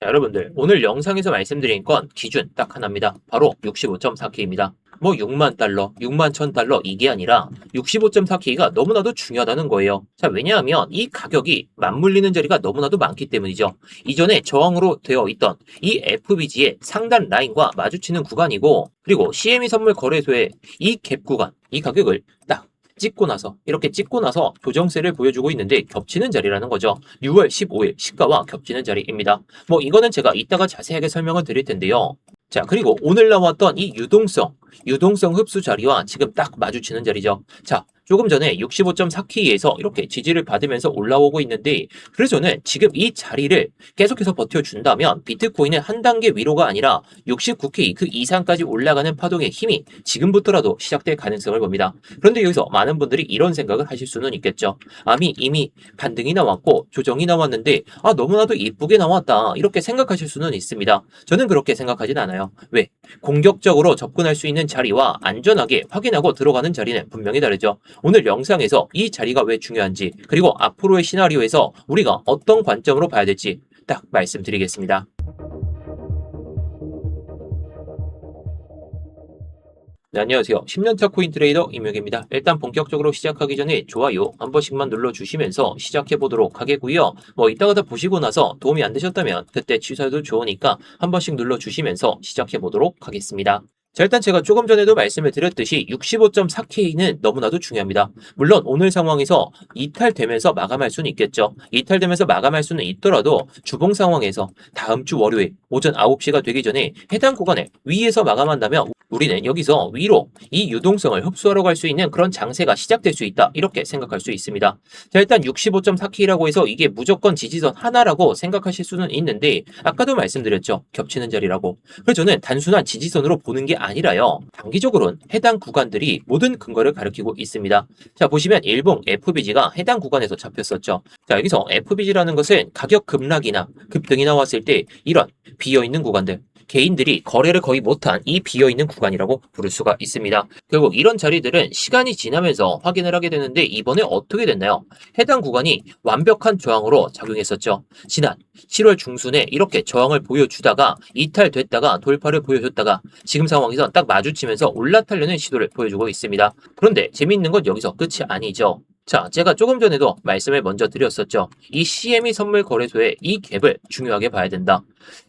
자, 여러분들 오늘 영상에서 말씀드린 건 기준 딱 하나입니다. 바로 65.4K입니다. 뭐 6만 달러, 6만 1000달러 이게 아니라 65.4K가 너무나도 중요하다는 거예요. 자, 왜냐하면 이 가격이 맞물리는 자리가 너무나도 많기 때문이죠. 이전에 저항으로 되어 있던 이 FBG의 상단 라인과 마주치는 구간이고, 그리고 CME 선물 거래소의 이 갭 구간, 이 가격을 딱 찍고 나서 이렇게 찍고 나서 조정세를 보여주고 있는데 겹치는 자리라는 거죠. 6월 15일 시가와 겹치는 자리입니다. 뭐 이거는 제가 이따가 자세하게 설명을 드릴 텐데요. 자, 그리고 오늘 나왔던 이 유동성 흡수 자리와 지금 딱 마주치는 자리죠. 자, 조금 전에 65.4K에서 이렇게 지지를 받으면서 올라오고 있는데, 그래서 저는 지금 이 자리를 계속해서 버텨준다면 비트코인은 한 단계 위로가 아니라 69K 그 이상까지 올라가는 파동의 힘이 지금부터라도 시작될 가능성을 봅니다. 그런데 여기서 많은 분들이 이런 생각을 하실 수는 있겠죠. 이미 반등이 나왔고 조정이 나왔는데 너무나도 이쁘게 나왔다, 이렇게 생각하실 수는 있습니다. 저는 그렇게 생각하진 않아요. 왜? 공격적으로 접근할 수 있는 자리와 안전하게 확인하고 들어가는 자리는 분명히 다르죠. 오늘 영상에서 이 자리가 왜 중요한지, 그리고 앞으로의 시나리오에서 우리가 어떤 관점으로 봐야 될지 딱 말씀드리겠습니다. 네, 안녕하세요. 10년차 코인 트레이더 임혁입니다. 일단 본격적으로 시작하기 전에 좋아요 한 번씩만 눌러주시면서 시작해 보도록 하겠고요. 뭐 이따가 다 보시고 나서 도움이 안 되셨다면 그때 취소해도 좋으니까 한 번씩 눌러주시면서 시작해 보도록 하겠습니다. 자, 일단 제가 조금 전에도 말씀을 드렸듯이 65.4K는 너무나도 중요합니다. 물론 오늘 상황에서 이탈되면서 마감할 수는 있겠죠. 이탈되면서 마감할 수는 있더라도 주봉 상황에서 다음 주 월요일 오전 9시가 되기 전에 해당 구간에 위에서 마감한다면 우리는 여기서 위로 이 유동성을 흡수하러 갈 수 있는 그런 장세가 시작될 수 있다, 이렇게 생각할 수 있습니다. 자, 일단 65.4K라고 해서 이게 무조건 지지선 하나라고 생각하실 수는 있는데, 아까도 말씀드렸죠. 겹치는 자리라고. 그래서 저는 단순한 지지선으로 보는 게 아니라요, 단기적으로는 해당 구간들이 모든 근거를 가리키고 있습니다. 자, 보시면 일봉 FBG가 해당 구간에서 잡혔었죠. 자, 여기서 FBG라는 것은 가격 급락이나 급등이 나왔을 때 이런 비어있는 구간들, 개인들이 거래를 거의 못한 이 비어있는 구간이라고 부를 수가 있습니다. 결국 이런 자리들은 시간이 지나면서 확인을 하게 되는데, 이번에 어떻게 됐나요? 해당 구간이 완벽한 저항으로 작용했었죠. 지난 7월 중순에 이렇게 저항을 보여주다가 이탈됐다가 돌파를 보여줬다가 지금 상황에서 딱 마주치면서 올라타려는 시도를 보여주고 있습니다. 그런데 재미있는 건 여기서 끝이 아니죠. 자, 제가 조금 전에도 말씀을 먼저 드렸었죠. 이 CME 선물 거래소의 이 갭을 중요하게 봐야 된다.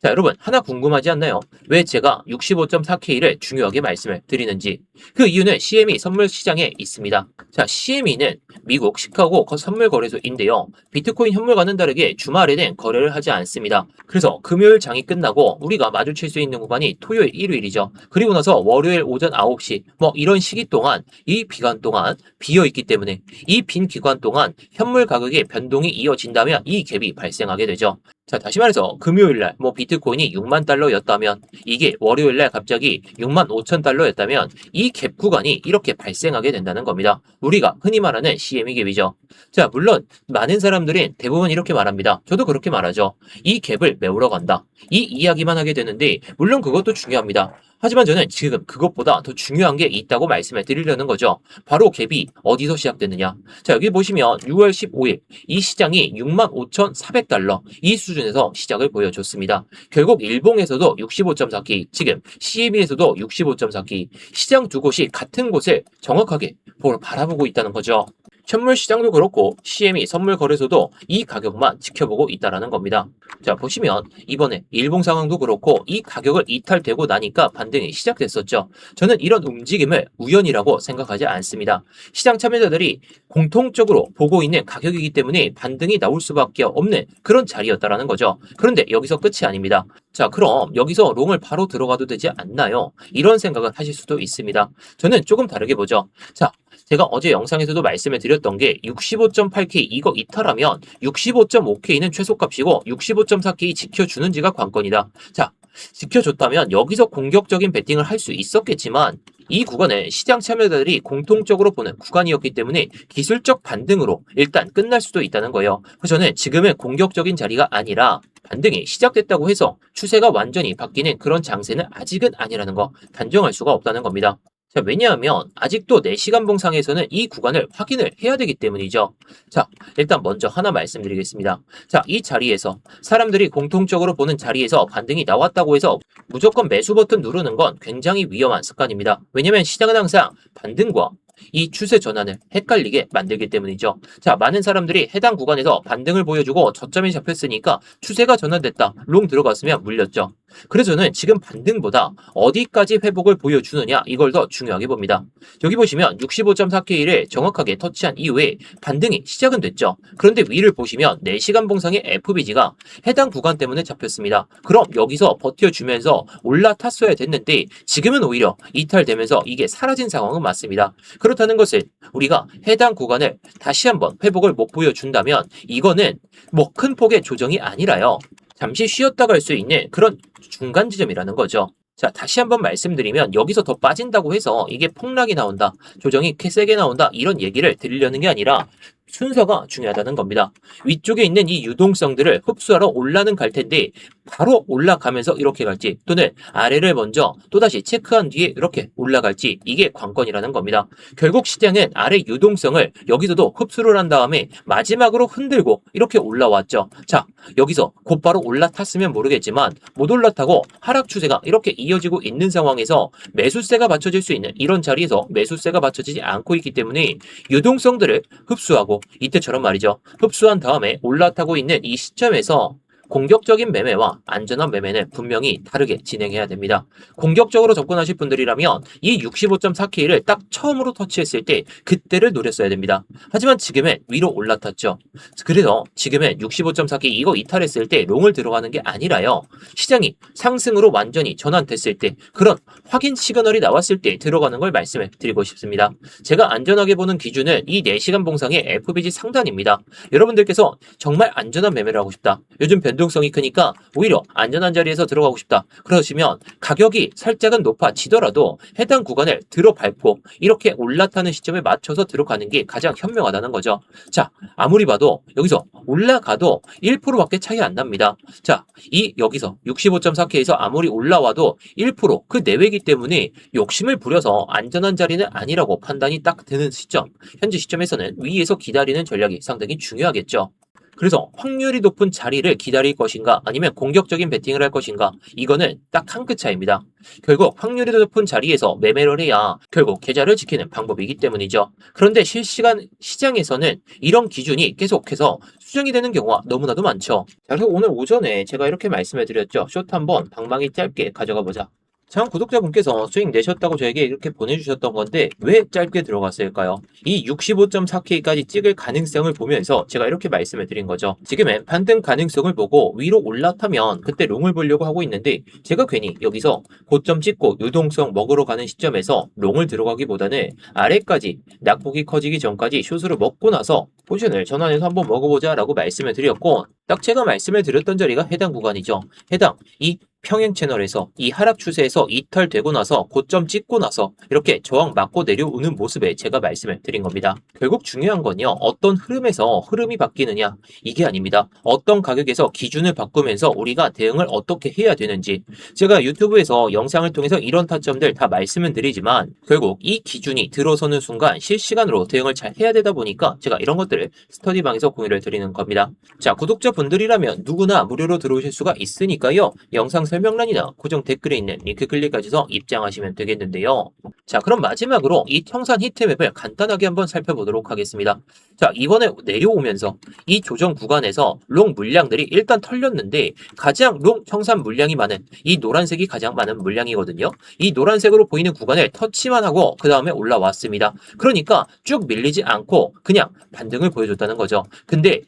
자, 여러분 하나 궁금하지 않나요? 왜 제가 65.4K를 중요하게 말씀을 드리는지. 그 이유는 CME 선물 시장에 있습니다. 자, CME는 미국 시카고 선물 거래소인데요. 비트코인 현물과는 다르게 주말에는 거래를 하지 않습니다. 그래서 금요일 장이 끝나고 우리가 마주칠 수 있는 구간이 토요일, 일요일이죠. 그리고 나서 월요일 오전 9시 뭐 이런 시기 동안, 이 기간 동안 비어 있기 때문에 이 빈 기간 동안 현물 가격의 변동이 이어진다면 이 갭이 발생하게 되죠. 자, 다시 말해서 금요일날 뭐 비트코인이 6만 달러였다면, 이게 월요일날 갑자기 6만 5천 달러였다면 이 갭 구간이 이렇게 발생하게 된다는 겁니다. 우리가 흔히 말하는 CME 갭이죠. 자, 물론 많은 사람들은 대부분 이렇게 말합니다. 저도 그렇게 말하죠. 이 갭을 메우러 간다, 이 이야기만 하게 되는데, 물론 그것도 중요합니다. 하지만 저는 지금 그것보다 더 중요한 게 있다고 말씀을 드리려는 거죠. 바로 갭이 어디서 시작됐느냐. 자, 여기 보시면 6월 15일 이 시장이 65,400달러 이 수준에서 시작을 보여줬습니다. 결국 일봉에서도 65.4K, 지금 CME에서도 65.4K, 시장 두 곳이 같은 곳을 정확하게 바라보고 있다는 거죠. 현물 시장도 그렇고 CME 선물 거래소도 이 가격만 지켜보고 있다라는 겁니다. 자, 보시면 이번에 일봉 상황도 그렇고 이 가격을 이탈되고 나니까 반등이 시작됐었죠. 저는 이런 움직임을 우연이라고 생각하지 않습니다. 시장 참여자들이 공통적으로 보고 있는 가격이기 때문에 반등이 나올 수밖에 없는 그런 자리였다라는 거죠. 그런데 여기서 끝이 아닙니다. 자, 그럼 여기서 롱을 바로 들어가도 되지 않나요? 이런 생각을 하실 수도 있습니다. 저는 조금 다르게 보죠. 자, 제가 어제 영상에서도 말씀을 드렸던 게 65.8K 이거 이탈하면 65.5K는 최소값이고 65.4K 지켜주는지가 관건이다. 자, 지켜줬다면 여기서 공격적인 베팅을 할 수 있었겠지만, 이 구간은 시장 참여자들이 공통적으로 보는 구간이었기 때문에 기술적 반등으로 일단 끝날 수도 있다는 거예요. 그래서 저는 지금은 공격적인 자리가 아니라 반등이 시작됐다고 해서 추세가 완전히 바뀌는 그런 장세는 아직은 아니라는 거 단정할 수가 없다는 겁니다. 자, 왜냐하면 아직도 4시간 봉상에서는 이 구간을 확인을 해야 되기 때문이죠. 자, 일단 먼저 하나 말씀드리겠습니다. 자, 이 자리에서 사람들이 공통적으로 보는 자리에서 반등이 나왔다고 해서 무조건 매수 버튼 누르는 건 굉장히 위험한 습관입니다. 왜냐면 시장은 항상 반등과 이 추세 전환을 헷갈리게 만들기 때문이죠. 자, 많은 사람들이 해당 구간에서 반등을 보여주고 저점이 잡혔으니까 추세가 전환됐다. 롱 들어갔으면 물렸죠. 그래서 저는 지금 반등보다 어디까지 회복을 보여주느냐 이걸 더 중요하게 봅니다. 여기 보시면 65.4K를 정확하게 터치한 이후에 반등이 시작은 됐죠. 그런데 위를 보시면 4시간 봉상의 FBG가 해당 구간 때문에 잡혔습니다. 그럼 여기서 버텨주면서 올라탔어야 됐는데 지금은 오히려 이탈되면서 이게 사라진 상황은 맞습니다. 그렇다는 것은 우리가 해당 구간을 다시 한번 회복을 못 보여준다면 이거는 뭐 큰 폭의 조정이 아니라요. 잠시 쉬었다 갈 수 있는 그런 중간 지점이라는 거죠. 자, 다시 한번 말씀드리면 여기서 더 빠진다고 해서 이게 폭락이 나온다, 조정이 세게 나온다 이런 얘기를 드리려는 게 아니라 순서가 중요하다는 겁니다. 위쪽에 있는 이 유동성들을 흡수하러 올라는 갈 텐데 바로 올라가면서 이렇게 갈지 또는 아래를 먼저 또다시 체크한 뒤에 이렇게 올라갈지 이게 관건이라는 겁니다. 결국 시장은 아래 유동성을 여기서도 흡수를 한 다음에 마지막으로 흔들고 이렇게 올라왔죠. 자, 여기서 곧바로 올라탔으면 모르겠지만 못 올라타고 하락 추세가 이렇게 이어지고 있는 상황에서 매수세가 받쳐질 수 있는 이런 자리에서 매수세가 받쳐지지 않고 있기 때문에 유동성들을 흡수하고 이때처럼 말이죠. 흡수한 다음에 올라타고 있는 이 시점에서 공격적인 매매와 안전한 매매는 분명히 다르게 진행해야 됩니다. 공격적으로 접근하실 분들이라면 이 65.4K를 딱 처음으로 터치했을 때 그때를 노렸어야 됩니다. 하지만 지금은 위로 올라탔죠. 그래서 지금은 65.4K 이거 이탈했을 때 롱을 들어가는 게 아니라요. 시장이 상승으로 완전히 전환됐을 때 그런 확인 시그널이 나왔을 때 들어가는 걸 말씀을 드리고 싶습니다. 제가 안전하게 보는 기준은 이 4시간 봉상의 FBG 상단입니다. 여러분들께서 정말 안전한 매매를 하고 싶다. 요즘 변동성이 크니까 오히려 안전한 자리에서 들어가고 싶다. 그러시면 가격이 살짝은 높아지더라도 해당 구간을 들어밟고 이렇게 올라타는 시점에 맞춰서 들어가는 게 가장 현명하다는 거죠. 자, 아무리 봐도 여기서 올라가도 1%밖에 차이 안 납니다. 자, 이 여기서 65.4K에서 아무리 올라와도 1%그 내외이기 때문에 욕심을 부려서 안전한 자리는 아니라고 판단이 딱 드는 시점. 현재 시점에서는 위에서 기다리는 전략이 상당히 중요하겠죠. 그래서 확률이 높은 자리를 기다릴 것인가 아니면 공격적인 베팅을 할 것인가 이거는 딱 한 끗 차이입니다. 결국 확률이 높은 자리에서 매매를 해야 결국 계좌를 지키는 방법이기 때문이죠. 그런데 실시간 시장에서는 이런 기준이 계속해서 수정이 되는 경우가 너무나도 많죠. 자, 그래서 오늘 오전에 제가 이렇게 말씀을 드렸죠. 숏 한번 방망이 짧게 가져가 보자. 참 구독자분께서 수익 내셨다고 저에게 이렇게 보내주셨던 건데 왜 짧게 들어갔을까요? 이 65.4K까지 찍을 가능성을 보면서 제가 이렇게 말씀을 드린 거죠. 지금은 반등 가능성을 보고 위로 올라타면 그때 롱을 보려고 하고 있는데 제가 괜히 여기서 고점 찍고 유동성 먹으러 가는 시점에서 롱을 들어가기보다는 아래까지 낙폭이 커지기 전까지 숏으로 먹고 나서 포지션을 전환해서 한번 먹어보자 라고 말씀을 드렸고 딱 제가 말씀을 드렸던 자리가 해당 구간이죠. 해당 이 평행 채널에서 이 하락 추세에서 이탈되고 나서 고점 찍고 나서 이렇게 저항 맞고 내려오는 모습에 제가 말씀을 드린 겁니다. 결국 중요한 건요. 어떤 흐름에서 흐름이 바뀌느냐 이게 아닙니다. 어떤 가격에서 기준을 바꾸면서 우리가 대응을 어떻게 해야 되는지 제가 유튜브에서 영상을 통해서 이런 타점들 다 말씀을 드리지만 결국 이 기준이 들어서는 순간 실시간으로 대응을 잘 해야 되다 보니까 제가 이런 것들을 스터디방에서 공유를 드리는 겁니다. 자, 구독자분들이라면 누구나 무료로 들어오실 수가 있으니까요. 영상 설명란이나 고정 댓글에 있는 링크 클릭하셔서 입장하시면 되겠는데요. 자, 그럼 마지막으로 이 청산 히트맵을 간단하게 한번 살펴보도록 하겠습니다. 자, 이번에 내려오면서 이 조정 구간에서 롱 물량들이 일단 털렸는데 가장 롱 청산 물량이 많은 이 노란색이 가장 많은 물량이거든요. 이 노란색으로 보이는 구간을 터치만 하고 그 다음에 올라왔습니다. 그러니까 쭉 밀리지 않고 그냥 반등을 보여줬다는 거죠. 근데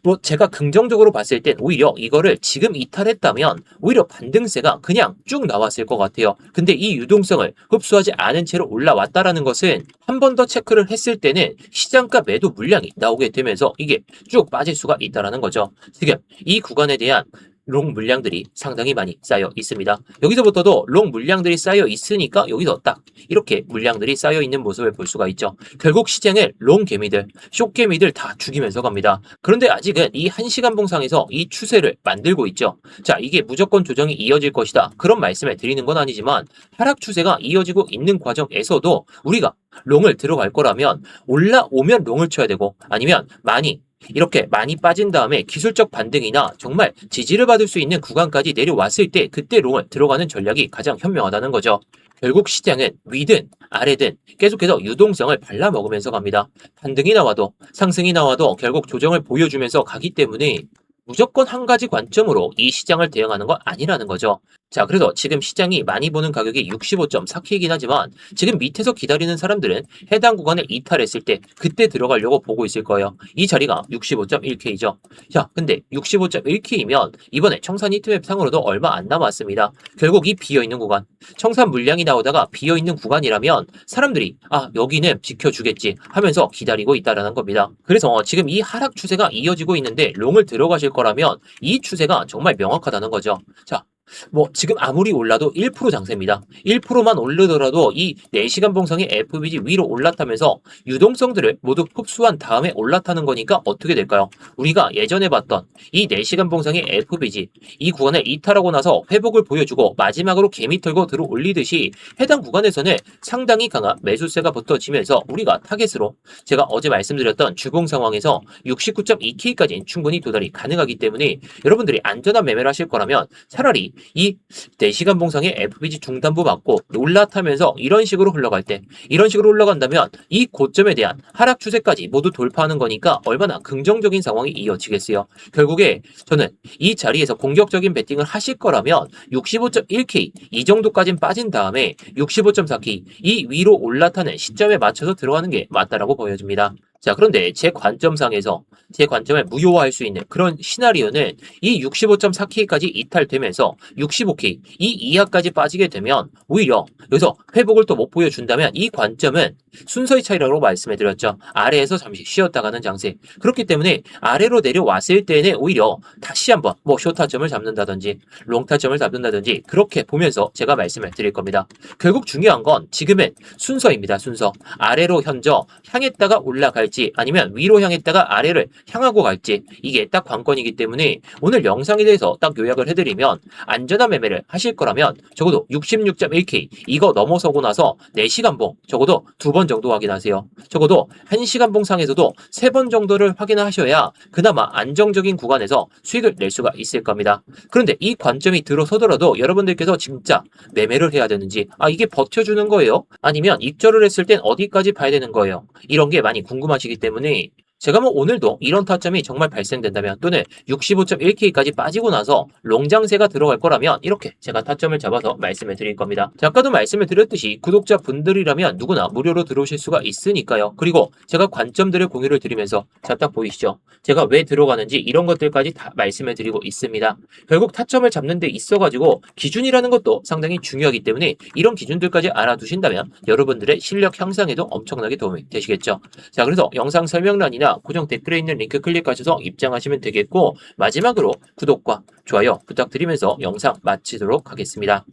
뭐 제가 긍정적으로 봤을 땐 오히려 이거를 지금 이탈했다면 오히려 반등세가 그냥 쭉 나왔을 것 같아요. 근데 이 유동성을 흡수하지 않은 채로 올라왔다라는 것은 한 번 더 체크를 했을 때는 시장가 매도 물량이 나오게 되면서 이게 쭉 빠질 수가 있다라는 거죠. 지금 이 구간에 대한 롱 물량들이 상당히 많이 쌓여 있습니다. 여기서부터도 롱 물량들이 쌓여 있으니까 여기서 딱 이렇게 물량들이 쌓여 있는 모습을 볼 수가 있죠. 결국 시장을 롱 개미들, 숏 개미들 다 죽이면서 갑니다. 그런데 아직은 이 1시간 봉상에서 이 추세를 만들고 있죠. 자, 이게 무조건 조정이 이어질 것이다. 그런 말씀을 드리는 건 아니지만 하락 추세가 이어지고 있는 과정에서도 우리가 롱을 들어갈 거라면 올라오면 롱을 쳐야 되고 아니면 이렇게 많이 빠진 다음에 기술적 반등이나 정말 지지를 받을 수 있는 구간까지 내려왔을 때 그때 롱을 들어가는 전략이 가장 현명하다는 거죠. 결국 시장은 위든 아래든 계속해서 유동성을 발라먹으면서 갑니다. 반등이 나와도 상승이 나와도 결국 조정을 보여주면서 가기 때문에 무조건 한 가지 관점으로 이 시장을 대응하는 건 아니라는 거죠. 자, 그래서 지금 시장이 많이 보는 가격이 65.4K이긴 하지만 지금 밑에서 기다리는 사람들은 해당 구간을 이탈했을 때 그때 들어가려고 보고 있을 거예요. 이 자리가 65.1K죠. 자, 근데 65.1K이면 이번에 청산 히트맵 상으로도 얼마 안 남았습니다. 결국 이 비어있는 구간, 청산 물량이 나오다가 비어있는 구간이라면 사람들이 여기는 지켜주겠지 하면서 기다리고 있다라는 겁니다. 그래서 지금 이 하락 추세가 이어지고 있는데 롱을 들어가실 거라면 이 추세가 정말 명확하다는 거죠. 자, 지금 아무리 올라도 1% 장세입니다. 1%만 오르더라도 이 4시간 봉상의 FBG 위로 올라타면서 유동성들을 모두 흡수한 다음에 올라타는 거니까 어떻게 될까요? 우리가 예전에 봤던 이 4시간 봉상의 FBG 이 구간을 이탈하고 나서 회복을 보여주고 마지막으로 개미 털고 들어 올리듯이 해당 구간에서는 상당히 강한 매수세가 붙어지면서 우리가 타겟으로 제가 어제 말씀드렸던 주봉 상황에서 69.2K까지는 충분히 도달이 가능하기 때문에 여러분들이 안전한 매매를 하실 거라면 차라리 이 4시간 봉상의 FBG 중단부 맞고 올라타면서 이런 식으로 흘러갈 때 이런 식으로 올라간다면 이 고점에 대한 하락 추세까지 모두 돌파하는 거니까 얼마나 긍정적인 상황이 이어지겠어요. 결국에 저는 이 자리에서 공격적인 베팅을 하실 거라면 65.1K 이 정도까지는 빠진 다음에 65.4K 이 위로 올라타는 시점에 맞춰서 들어가는 게 맞다라고 보여집니다. 자, 그런데 제 관점을 무효화할 수 있는 그런 시나리오는 이 65.4K까지 이탈되면서 65K 이 이하까지 빠지게 되면 오히려 여기서 회복을 또 못 보여준다면 이 관점은 순서의 차이라고 말씀해 드렸죠. 아래에서 잠시 쉬었다가는 장세. 그렇기 때문에 아래로 내려왔을 때는 오히려 다시 한번 숏타점을 잡는다든지 롱타점을 잡는다든지 그렇게 보면서 제가 말씀을 드릴 겁니다. 결국 중요한 건 지금은 순서입니다. 순서. 아래로 향했다가 올라갈지 아니면 위로 향했다가 아래를 향하고 갈지 이게 딱 관건이기 때문에 오늘 영상에 대해서 딱 요약을 해드리면 안전한 매매를 하실 거라면 적어도 66.1K 이거 넘어서고 나서 4시간 봉 적어도 2번 정도 확인하세요. 적어도 1시간 봉상에서도 3번 정도를 확인하셔야 그나마 안정적인 구간에서 수익을 낼 수가 있을 겁니다. 그런데 이 관점이 들어서더라도 여러분들께서 진짜 매매를 해야 되는지 이게 버텨주는 거예요? 아니면 입절을 했을 땐 어디까지 봐야 되는 거예요? 이런 게 많이 궁금하시기 때문에 제가 오늘도 이런 타점이 정말 발생된다면 또는 65.1K까지 빠지고 나서 롱장세가 들어갈 거라면 이렇게 제가 타점을 잡아서 말씀을 드릴 겁니다. 자, 아까도 말씀을 드렸듯이 구독자분들이라면 누구나 무료로 들어오실 수가 있으니까요. 그리고 제가 관점들을 공유를 드리면서 자, 딱 보이시죠? 제가 왜 들어가는지 이런 것들까지 다 말씀을 드리고 있습니다. 결국 타점을 잡는 데 있어가지고 기준이라는 것도 상당히 중요하기 때문에 이런 기준들까지 알아두신다면 여러분들의 실력 향상에도 엄청나게 도움이 되시겠죠. 자, 그래서 영상 설명란이나 고정 댓글에 있는 링크 클릭하셔서 입장하시면 되겠고 마지막으로 구독과 좋아요 부탁드리면서 영상 마치도록 하겠습니다.